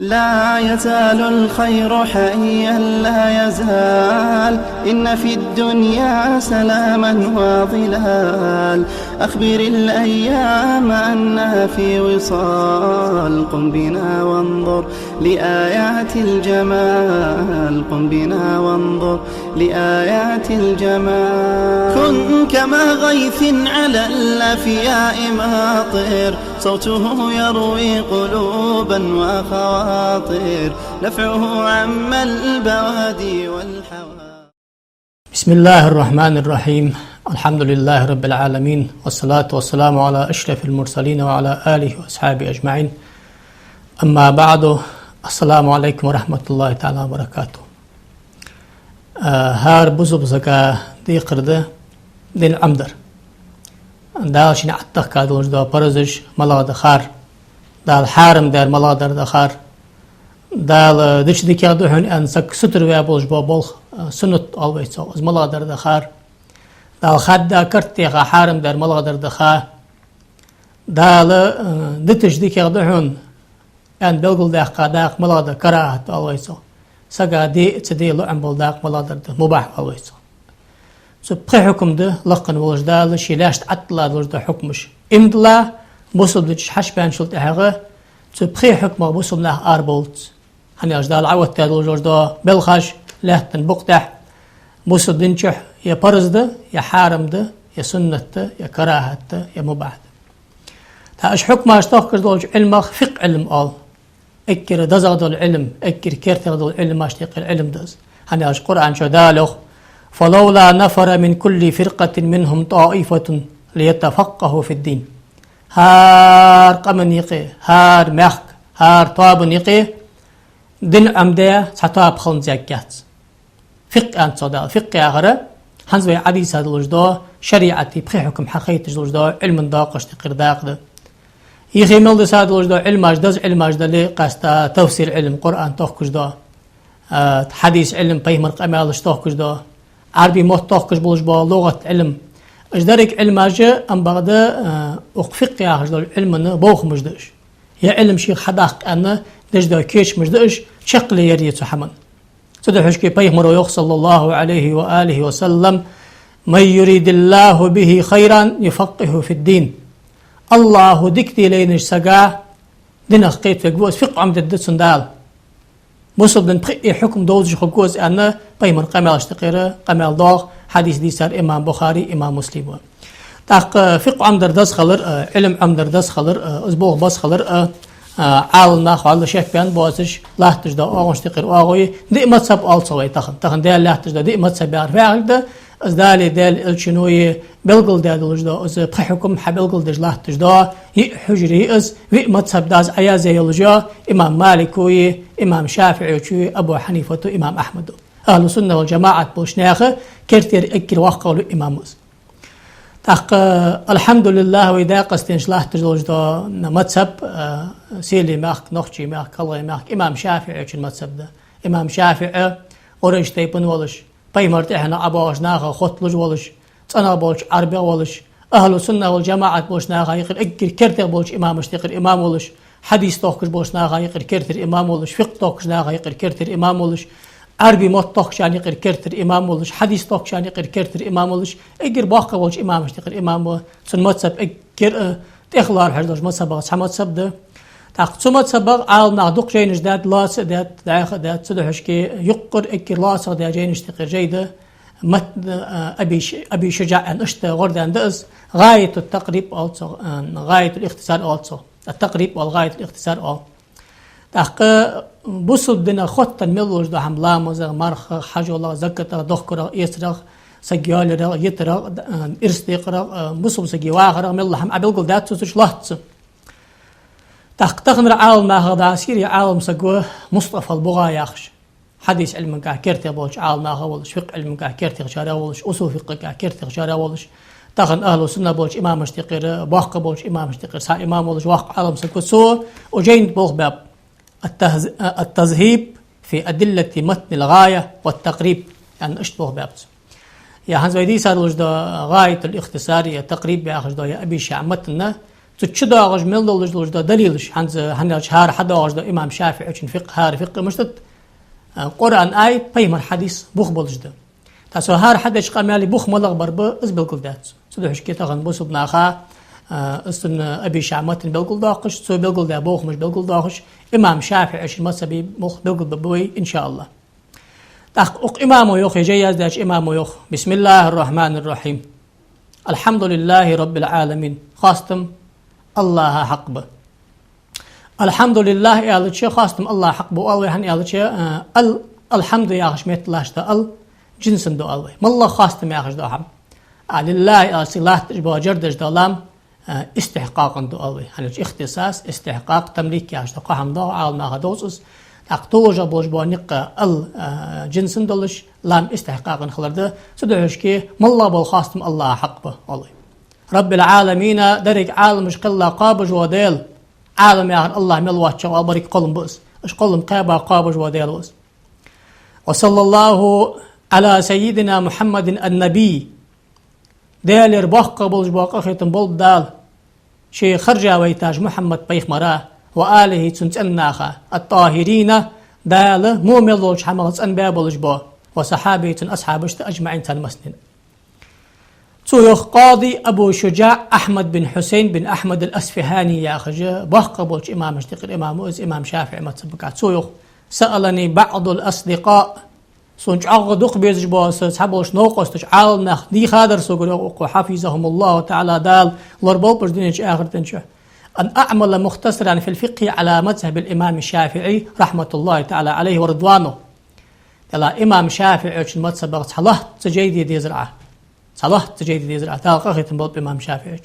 لا يزال الخير حيا لا يزال، إن في الدنيا سلاما وظلال. أخبر الأيام أنها في وصال، قم بنا وانظر لآيات الجمال، قم بنا وانظر لآيات الجمال. كن كما غيث على الأفياء ماطر، صوته يروي قلوبا وخواطر، نفعه عم البوادي والحوار. بسم الله الرحمن الرحيم. الحمد لله رب العالمين، والصلاة والسلام على أشرف المرسلين وعلى آله وأصحابه أجمعين. أما بعد، السلام عليكم ورحمة الله تعالى وبركاته. هار بزب زكا دي قرده دين عمدر دال شين عطق كادوش دا برزش ملا دخار دال حارم دار ملا در دخار دال دش دي كادو هن ان سك ستر ويابولش بابولخ سنت always از ملا در دخار دال خد دا كرتي حارم دار ملا در دخار دال دتش دي كادو هن ان بلغل دا قاداق ملا در كراهت always سقا دي تدي لعن بلداق ملا در مباح always. So حكم ده لقن ولجدال شيلاشت عطلا ولجدا حكمش امدلا بوصل دش حشبان شلت حاجه so حكمه بوصل له اربولت هني اجدال عوت تاد ولجدا بلخش لهتن بقتح بوصل دنشح يا برز ده يا حارم ده يا سنة ده يا كراهة ده يا مباح ده تاش حكمه اشتاق دولج علم فقه علم قال اكر دزغ العلم اكر كرتغ العلم اشتاق العلم دز هني اج قران شدالخ فلولا نفر من كل فرقة منهم طائفة ليتفقهوا في الدين. هار قمن يقي هار مخك هار طاب يقي دين عمدية سطاب خلن زكاة فقه أنت صدا فقه آخر هنزوي عديس هذا الوجداء شريعتي بخي حكم حقيقة الوجداء علم داقش تقر داق ده يخي ملدس هذا الوجداء علم أجدز علم أجدلي قاستا تفسير علم قرآن توقش ده حديث علم بيمرق أمالش توقش ده عربي موتوقش بولش با لغة علم اجدارك علم اجا ام بغدا اقفق يا اجدار علم بوخ مجدش يا علم شيخ حداق انا دجدا كيش مجدش شقل يريت حمن تدحش كي بيمر صلى الله عليه وآله وسلم من يريد الله به خيرا يفقه في الدين. الله دكتي لينش سقا دين اخقيت فقوز فق عمد الدسن دال مصب دن بقي حكم دوزج خقوز أنا بيمن قمال اشتقيره قمال ضاغ حديث دي سار إمام بخاري إمام مسلم تاق فقه عمدر دس خلر علم عمدر دس خلر أسبوع بس خلر عالنا خالد شيخ بيان بوزج لا تجدا أغن اشتقير أغوي دي مذهب ألصوي تخن ديال لا تجدا دي مذهب يعرف ده از دالي دال الشنوي بلغل دال وجدا از بحكم حبلغل دجلا تجدا حجري از في مذهب داز عيازي يلجا امام مالك وي امام شافعي وي ابو حنيفه امام احمد اهل السنه والجماعه بوشناخه كرتير اكر وقول امام تاق الحمد لله وإذا قستنش لا تجدا مذهب سيلي ماخ نخشي ماخ الله ماخ امام شافعي المذهب ده امام شافعي اورج تيبن ولش بيمرت احنا ابوش ناخا خطلج ولش انا بولش عربي ولش اهل السنه والجماعه بولش ناخا يقر اكر كرتر بولش امام اشتقر امام ولش حديث توكش بولش ناخا يقر كرتر امام ولش فقه توكش ناخا يقر كرتر امام ولش عربي موت توكش يعني يقر كرتر امام ولش حديث توكش يعني يقر كرتر امام ولش اكر باقه بولش امام اشتقر امام سن مذهب اكر تخلار حدش مذهب مذهب ده تقسمت سبق عال نعدق جينش داد لاس داد داخل داد صدحش كي يقر اكر لاس دا جينش تقر جيده مت ابي شجاع ان اشت غردان دز غايه التقريب also غايه الاختصار also التقريب والغايه الاختصار تق بوصل دنا خط الملوج ده حملا مزغ مرخ حاجه الله زكته دخر يسرغ سجيال يترغ ارستيقرغ بوصل سجي واخر مل هم ابلغ دات سوش لحظه تقتغن عالم ما هذا سيري عالم سقوه مصطفى البغا ياخش حديث علم كرتي بولش عالم ما هولش فقه علم كرتي غشارة ولش أصول فقه كرتي غشارة ولش تغن أهل السنة بولش إمام اشتقير باقة بولش إمام اشتقير سا إمام ولش واقع عالم سقوه سو وجين بولخ باب التذهيب في أدلة متن الغاية والتقريب يعني اشتبه باب يا هنز ويدي سادلوش دا غاية الاختصار يا تقريب يا أخش دا يا أبي شعمتنا تشداغج ملدولج دا دليلش هنج هار حداغج دا إمام شافعي چن فقه هار فقه مشتت قرآن آية بيمر حديث بوخ بولج دا تاسو هار حدش قمالي بوخ ملغ بربا از بالكل دات سدوش كي تغن بوسو بناخا استن أبي شعمتن بالكل داقش سو بالكل دا بوخ مش بالكل داقش إمام شافعي عشان مذهبي مخ بالكل ببوي إن شاء الله تحقق إمام يوخ جياز داش إمام يوخ بسم الله الرحمن الرحيم الحمد لله رب العالمين خاصتم الله حق به الحمد لله يالتشي خاصتم الله حق به الله هن يالتشي الحمد يا خشمت الله اشتا جنسن دو الله ما الله خاصتم يا خش دو هم لله الله تجبا جردش دولام استحقاقا دو الله هنج اختصاص استحقاق تمليك يا اشتا قهم دو عال ما دوسس تقتوجا بوجبا نقا جنسن دولش لام استحقاقا خلرده سدوش كي ما الله بالخاصتم الله حق به الله رب العالمين درك عالم مش قلا قابج وديل عالم يا الله ملواتش وبرك قلم بس اش قلم قابج وديل بس وصلى الله على سيدنا محمد النبي ديل رباق قبل جباق ختم بول دال شي خرجا ويتاج محمد بيخ مراه وآله تنتناخا الطاهرين دال مو ملوش حملت ان بابل جبا وصحابه اصحابشت اجمعين تنمسنين سويخ قاضي أبو شجاع أحمد بن حسين بن أحمد الأسفهاني يا خجا بحق بولش إمام اشتقر إمام أز إمام شافعي ما تسبقات سويخ سألني بعض الأصدقاء سونج أغدق بيزجباس سحبولش نوقس تجعل نخ دي خادر سوقر حفظهم الله تعالى دال لربول بردينج آخر تنشه أن أعمل مختصرا في الفقه على مذهب الإمام الشافعي رحمة الله تعالى عليه ورضوانه يلا إمام شافعي وش المتسبق صلاح تجيدي دي زرعه صلاح تجيدي زرعة تلقى بوب إمام شافعي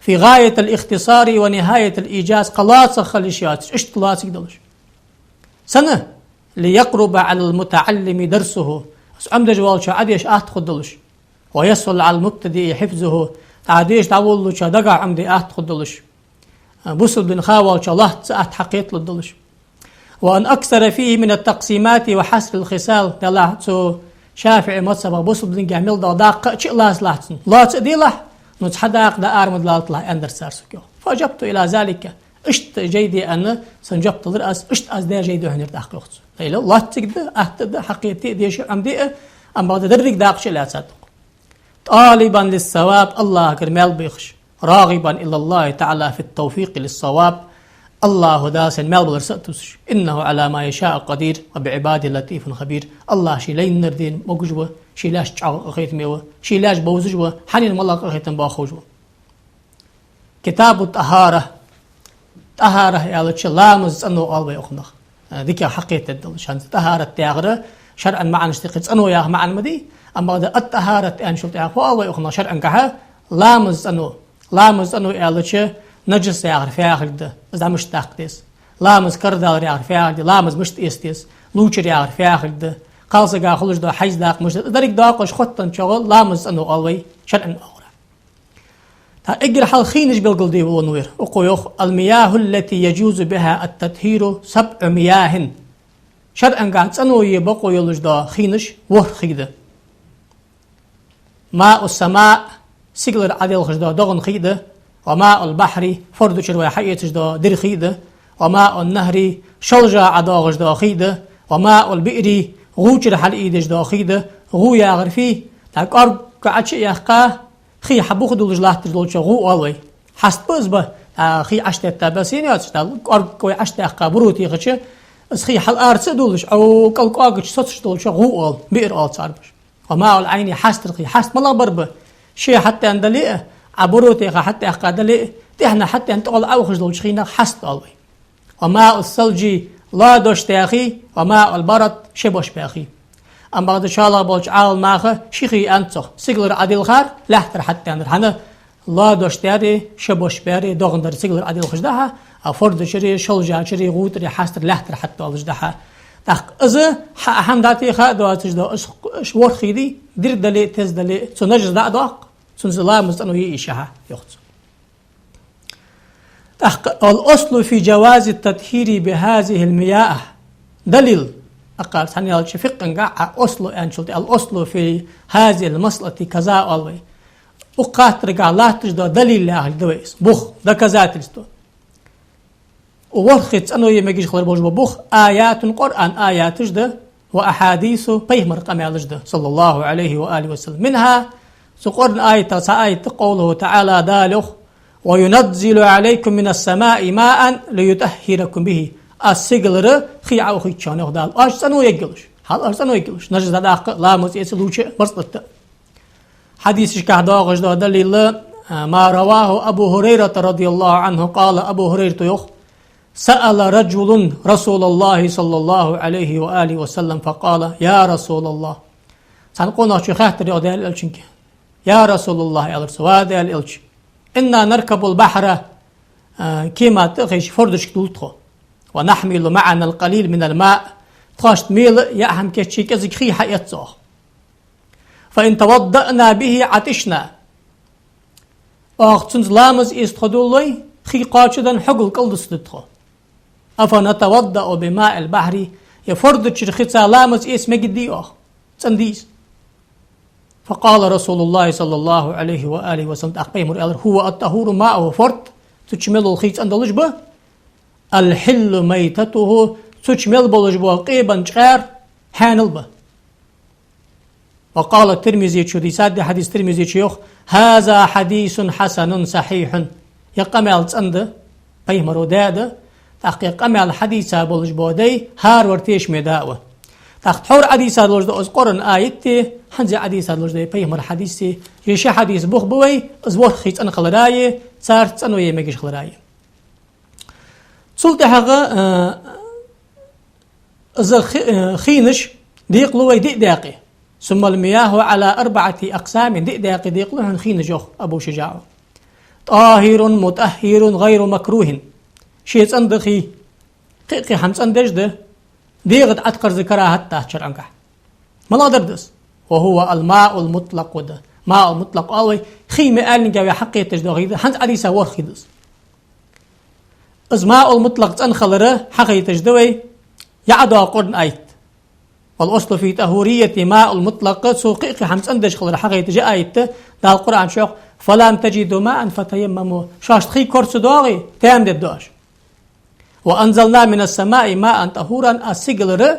في غاية الاختصار ونهاية الإيجاز قلاص خليشيات إيش قلاص يقدرش سنة ليقرب على المتعلم درسه عمد جوال شو عديش خدلش ويسهل على المبتدئ حفظه عديش تعول شو دقع عمدي خدلش بوصل بن خاول شو الله حقيت للدلش وأن أكثر فيه من التقسيمات وحسر الخصال يلا سو شافعي مصبا بوصل بن جامل داق شيء لاس لاتن لا تدي له نتحداق دا أرمد لا طلع أندر سارسكيو فأجبت إلى ذلك اشت جيدي أنا سنجبت الرأس اشت أز دا جيدي هنر داق يخص ليلو لا تقدر أهتد حقيقتي ديش عمدي أما بعد درك داق شيء لا تصدق طالبا للثواب الله كرمال بيخش راغبا إلى الله تعالى في التوفيق للصواب الله داس مال برساتوس إنه على ما يشاء قدير وبعباده لطيف خبير الله شي لين نردين موجوه شي لاش تعو خيت ميوه شي لاش بوزجوه حنين ملق خيتن باخوجوه كتاب الطهارة يا لتش لامز انه الله يخنخ ذيك حقيقة الدلشان طهارة تاغره شرعا معنا اشتقت انه يا معنا مدي اما الطهارة ان شفت يا الله يخنخ شرعا كها لامز انه يا لتش نجس يعرف ياخد إذا مش تاخدس لامز كردال يعرف ياخد لامز مش تيستيس لوشر يعرف ياخد قالس جا خلش دا حيز داق مش دريك داقش خطن شغل لامز أنه قوي شرعا أورا تا إجر حال خينش بالقل دي ونوير وقيوخ المياه التي يجوز بها التطهير 7 مياه شرعا قاعد أنه يبقوا يلش دا خينش خيده ماء السماء سيجلر عدل خجدا دغن خيده وماء البحر فرد شروي حياتش دا در خيده وماء النهر شلجا عداغش دا خيده وماء البئر غوشر حل ايدش دا خيده غو ياغر فيه تاك أرب قعدش يخقا خي حبوخ دولج لاحتش دولش غو ألوي حست بزبه خي عشت التابسين ياتش دا أرب كوي عشت يخقا بروتي خدش اس خي حل أرس دولش أو كالك آغش ستش دولش غو أل بئر أل صاربش وماء العين حست خي حست ملا بربه شي حتى اندلئه عبروتي حتى أقادلي تهنا حتى أنت أول أوخش دول شخينا حست ألوي وماء الثلج لا دوش تاخي وماء البرد شبوش باخي أما بعد إن شاء الله بولش عال ماخه شيخي أنتو سيجلر عديل خار لحتر حتى أنر حنا لا دوش تاري شبوش باري دوغندر سيجلر عديل خجدها أفرد شري شلجا شري غوتري حستر لحتر حتى ألجدها تاق إذا حمداتي خا دواتش دو شور خيدي دير دلي تز دلي سنجز داق سنزلا مستنو يشها يخص الأصل في جواز التطهير بهذه المياه دليل أقل ثانية الشفق نقع أصل أنشلت الأصل في هذه المسألة كذا ألوي وقاترق علاتش دو دليل لاهل دويس بوخ دكزاتلس دو وورخت أنو يمجيش خلر بوج بوخ آيات القرآن آياتش ده وأحاديث بيهمر قمالج ده صلى الله عليه وآله وسلم منها سقرن آية قوله تعالى دالخ وينزل عليكم من السماء ماء ليطهركم به السجلر خيعة وخيتشانه دال أجسنو يجلش هل أجسنو يجلش نجز داق لا مسيس لوچه برصت حديث كهدا غجدا دليل ما رواه أبو هريرة رضي الله عنه قال أبو هريرة يخ سأل رجل رسول الله صلى الله عليه وآله وسلم فقال يا رسول الله سنقول شو خاطر يا دال الشنك يا رسول الله يا رسول دال الش إنا نركب البحر كما تخش فردش كدولتخو ونحمل معنا القليل من الماء تخشت ميل يأهم كتشيك أزكخي حياتزوه فإن توضأنا به عطشنا وأختنز لامز إستخدولي خي قاچدن حقل قلدستخو أفنتوضأ بماء البحر يفرد شرخيصا لامز اسم جدي تنديس فقال رسول الله صلى الله عليه وآله وسلم أقيم هو الطهور ماءه فرد تشمل الخيط أندلج به الحل ميتته تشمل بلج به قيبا شغير حانل به وقال الترمذي شديسات حديث الترمذي شيوخ هذا حديث حسن صحيح يقمل تند بيمرو داد تحقيق قمل حديثا بلج بودي هار ورتيش مداوه تحت حور حديثا بلج دو أذكرن آيتي حنزي حديثا بلج دي بيمر حديثي يشي حديث بوخ بوي أزور خيط أن خلراي صار تسنو يمجيش خلراي سلطة حقا خينش ديقلو دي داقي ثم المياه على 4 أقسام دي داقي ديقلو خينش أبو شجاع طاهر مطهر غير مكروه شيء صندخي قيقي حمس اندج ده ديغت أتقر ذكرها حتى شرعنك ما دردس وهو الماء المطلق ده ماء المطلق أوي خيمة قال نجاوي حقية تجدوغي حنز عليسا ورخيدس إذ ماء المطلق تنخلره حقية تجدوي يعدو قرن آيت والأصل في تهورية ماء المطلق سوقيقي حمس اندج خلره حقية تجي آيت ده القرآن شوق فلم تجدوا ماء فتيمموا شاش تخي كورس دوغي تام دبدوش وأنزلنا من السماء ماء طهورا السجلر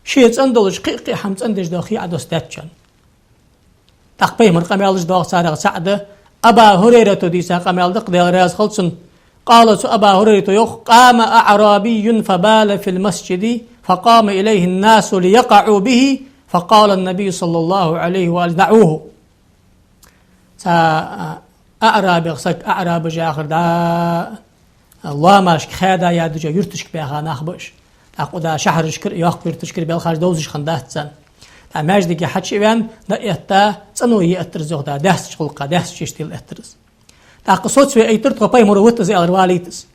شيء أندلج قيقي حمس أندج داخي عدوستاتشن تقبيه من قميالج داخ سارغ سعد أبا هريرة ديسا قميال دق ديال رياز خلصن قال أبا هريرة يخ قام أعرابي فبال في المسجد فقام إليه الناس ليقعوا به فقال النبي صلى الله عليه وآله دعوه أعرابي غسك أعرابي جاخر دا الله ماشك خادا يا دجا يرتشك بها ناخبش تاقو دا شهر شكر ياق يرتشكر بالخارج دوزش خندات سن تا ماجدك حدش بان دا اتا صنو ياترزو دا داس خلقه داس شيشتيل اترز تاقو صوت في اي ترتقو باي مروت زي الرواليتس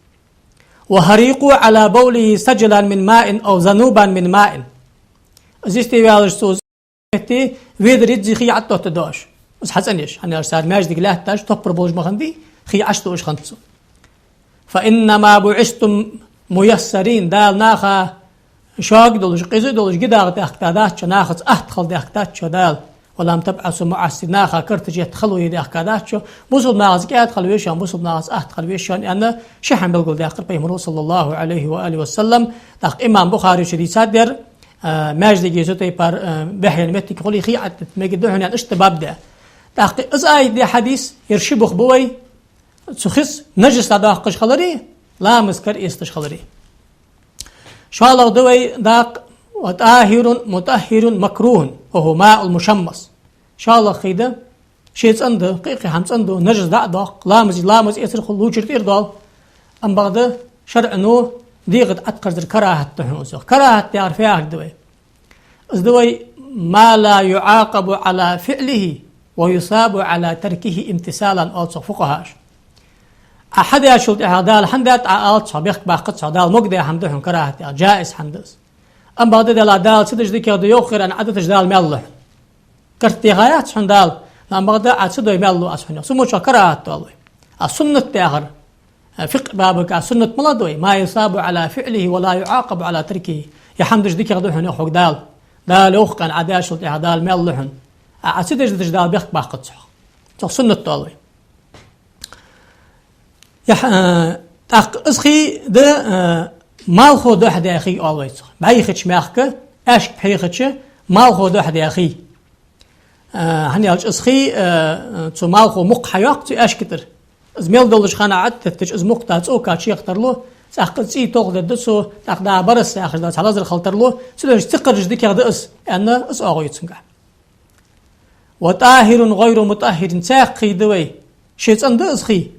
وهريقوا على بوله سجلا من ماء او ذنوبا من ماء زيستي والش سوز تي ويدريت زي خي عطو تدوش بس حسنيش انا ارسال ماجدك لا تاج توبر بوج مخندي خي عشتوش خنتسو فإنما بعثتم ميسرين دال ناخا شاق دولش قيزي دولش قداغ تأخكادات ناخذ أهتخل دأخكادات دال ولم تبعثوا معسر ناخا كرتجي تخلوا يدي أخكادات بوصل ناغز كاد خلويشان بوصل ناغز خلويشان أن شحن بالقول داخل بيمرو صلى الله عليه وآله وسلم داخل إمام بخاري شديد صدر ماجد جيزوتي بار بحي المتي كقولي خيعت مجدوهن يعني اشتباب ده داخل إزاي دي حديث يرشبخ بوي سخص نجس هذا قش خلري لا مسكر استش خلري شو الله دوي داق وطاهر مطهر مكروه وهو ماء المشمس شو الله خيده شيء عنده قيقي حمس عنده نجس داق لامز يسر خلو جرتير دال ام بعد شرع نو ديغت اتقر كراهه تحوز كراهه تعرفها دوي دوي ما لا يعاقب على فعله ويصاب على تركه امتثالا او فقهاش أحد يشوف هذا حندات عقل صبيح باقت صدال مقدة حمدهم كراهة جائز حندس أم بعد ذلك دال سدج ذيك يخير أن عدد جدال مله كرتي غايات حندال أم بعد عد سدوا مله أسحنه سمو كراهة طالوي السنة تأخر فقه بابك السنة ملادوي ما يصاب على فعله ولا يعاقب على تركه يحمدج ذيك يخدوهن يخوك دال أخ كان عداش هذا ملهن عد سدج جدال بيخ باقت صح سنة طالوي أسخي ده مال خود واحد يا أخي أولويز بعيخش ماخك أشك بحيخش مال خود واحد يا أخي هني أسخي تو مال خو مق حياق تو أشكتر زميل دولش خانة عدت از مقطع أوكا شيء اختار له سأخذ سي تأخذ دسو تأخذ برس آخر ده على زر خلطر له سلوش تقرج ديك هذا أنا أغوي تسمع وطاهر غير مطهر ساقي دوي شيء عند أسخي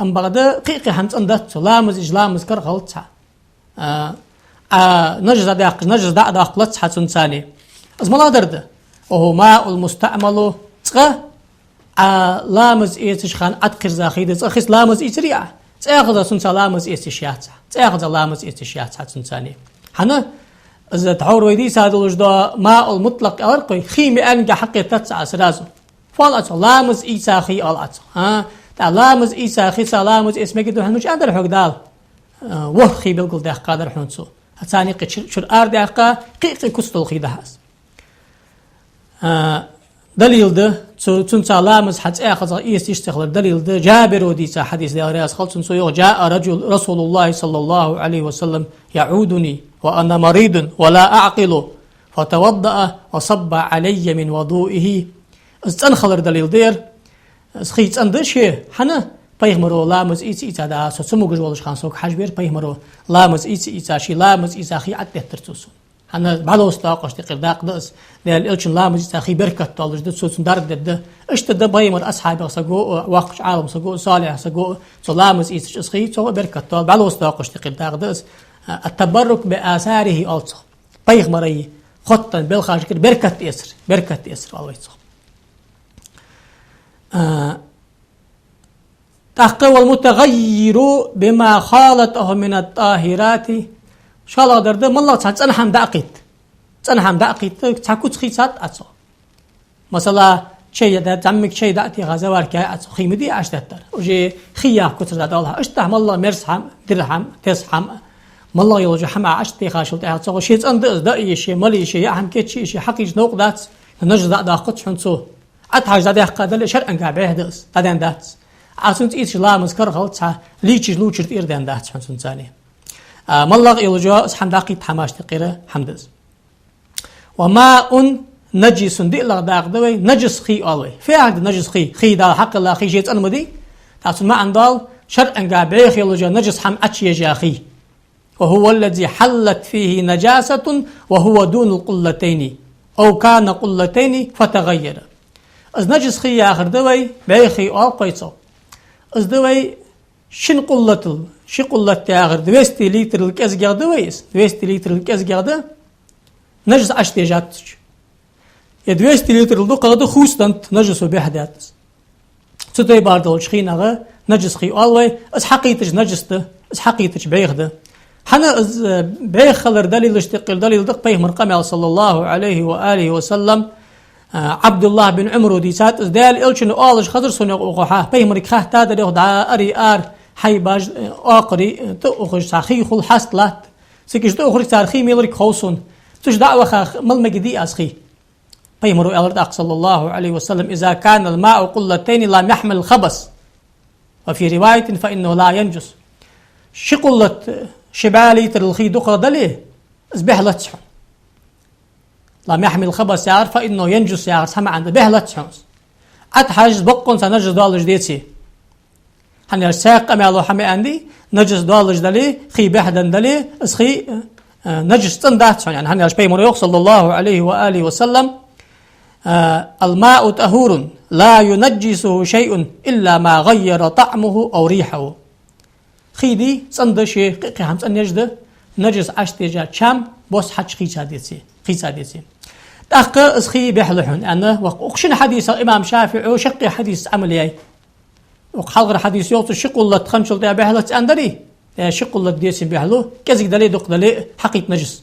أم بعد قيقي حمت عندت لامز إجلامز كر خلطها نجز دا قلت حتى ثاني أزملا درده وهو ماء المستعمل تقى لامز إيتش خان أذكر زاخيد أخيس لامز إيتريا تأخذ سنسا لامز إيتشيات تأخذ لامز إيتشيات حتى ثاني حنا إذا تعور ويدي سادلوش دا ماء المطلق أرقي خيمي أنجا حقي تتسع سرازو فالأت لامز إيساخي ألأت لامز إيساخي سلامز اسمك دو هنوش أندر حق دال وخي بالقل ده قادر حنسو هتاني قشر أرد أقا قيقي كستل خي دهاس دليل ده تنسى لامز حتى أخذ إيس يشتغل دليل ده جابر وديسا حديث ده رياس خلص نسو جاء رسول الله صلى الله عليه وسلم يعودني وأنا مريض ولا أعقل فتوضأ وصب علي من وضوئه استنخلر دليل دير سخيت أندشة حنا بيغمرو لامز إيتي إيتا دا سوسمو جوالش خان سوك حجبير بيغمرو لامز إيتي إيتا شي لامز إيتا خي عد ترتوسون حنا بعلو استاقش تقرداق داس ديال إلشن لامز إيتا خي بركة طالج دت سوسن دارد دد إشت دا بيغمر أصحاب سقو واقش عالم سقو صالح سقو لامز إيتا سخي سو بركة طال بعلو استاقش تقرداق داس التبرك بآثاره ألصق بيغمري خطا بالخارج بركة يسر الله يسر تحقق المتغير بما خالطه من الطاهرات شاء الله درد مالله تنحم دقيت تاكوت خيسات أتصو مثلا شيء ده تعمك شيء دأتي غزوار كا أتصو خيمدي أشتتر وجي خيا كتر دالها أشته مالله مرسحم درهم تسحم مالله يلوج حما أشتي خاشلت أتصو شيء عند دأي شيء مالي شيء أهم كتشي شيء حقيقة نقدات نجد دا قط حنسو أتحاج دا قادل شرعا قابه دس هذا دات عسنت إيش لامز كرغلتها ليش لوشرت إردان دات حنسون ثاني مالله يلوج سحم دقيت حماش تقيره حمدز وماء نجس دي الله داق دوي نجس خي أوي في عند نجس خي دا حق الله خي شيء أنمدي تعسون ما عندال شرعا قابه يلوج نجس حم أشي جاخي وهو الذي حلت فيه نجاسة وهو دون القلتين أو كان قلتين فتغير از نجس خي آخر دوي بيخي أو قيصو از دوي شن قلتل شي قلت آخر 200 لتر الكاس دويس 200 لتر الكاس ده نجس أشتي جاتش يا 200 لتر دو قادو خوستنت نجسو بحدات ستوي باردل شخينا نجس خي أولوي از حقيتش نجسته از حقيتش بيخده حنا از بيخلر دليل اشتقل دليل دق بيه مرقم صلى الله عليه وآله وسلم عبد الله بن عمرو ديسات از دال إلشن أولش خضر سنة أخوها بيه مرقه تادر يخدع أري حي باج آقري تأخذ ساخي خل حصلات سكش تأخذ ساخي ميلرك خوصون تش دعوة خا مل مجدي أسخي بيه مرو ألرد صلى الله عليه وسلم إذا كان الماء قلتين لا يحمل الخبث وفي رواية فإنه لا ينجس شقلت شبالي ترلخي دقر دليه بهلتشون لا يحمل الخبث يعرف فإنه ينجس يعرف سمع عند بهلتشون أتحاج بقون سنجس دالج ديتي هني الساق أمالو حمي عندي نجس دالج دليه خي بهدن دليه اسخي نجس تنداتشون يعني هني الشبي مريوخ صلى الله عليه وآله وسلم الماء طهور لا ينجسه شيء إلا ما غير طعمه أو ريحه خيدي صندشي قيقهم صنجده نجس اشتجا شام بوس حج خيساديتي دق اسخي بحلحن انا وقشن حديث الامام شافعي وشقي حديث عملي وحلغر حديث يوت شقله تخنشل ده بحلت اندري شقله ديسي بحلو كزي دلي دق دلي حقيقه نجس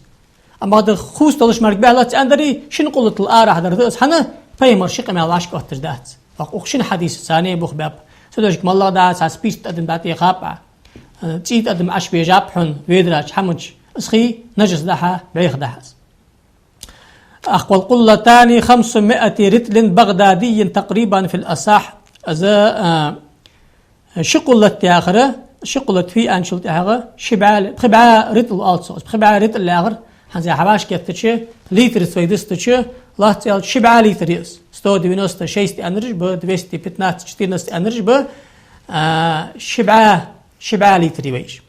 اما هذا خوس تلش مرق بحلت اندري شن قله الار حضرت حنا فيمر شق ما لاش قتر دات وقشن حديث ثاني بخباب سدوش مالله دا سبيست ادم داتي خابع تيت أدم أشبه جابحن ويدراج حمج اسخي نجس دحا بيخ دحس أقوى القلتان 500 رتل بغدادي تقريبا في الأصح أذا شقلت آخره شقلت في أنشلت آخر شبعة خبعة رتل ألصوص خبعة رتل آخر هنزي حباش كتشة لتر سويدستشة لا تيال شبعة لتريس 196 أنرج ب 215 أنرج ب شبعة لتري ويش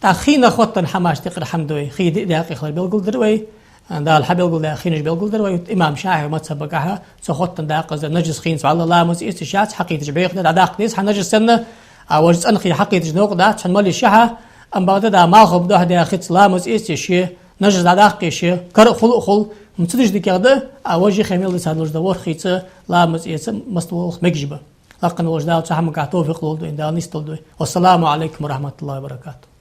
تأخينا خطن حماش تقر حمدوي خي دقيقة خلال بيلقل دروي دا الحبيل قل دا خينش بيلقل دروي إمام شاهي ما تسبقها سخطن دقيقة زي نجس خين سوال الله مز استشات حقيقة جبيق دا داق نيس حنجس سنة وجز أنخي حقيقة جنوق دا تشن مالي شاها أم بعد دا ما خب ده دا خيط لا مز استشي نجس دا داق شي كر خل متدش دي كده أوجي خميل لسان دا ور خيط لا مز است مستوى مجبه لكن وجداء وتحمل توفيق لولدو إن دا نستولدو والسلام عليكم ورحمة الله وبركاته.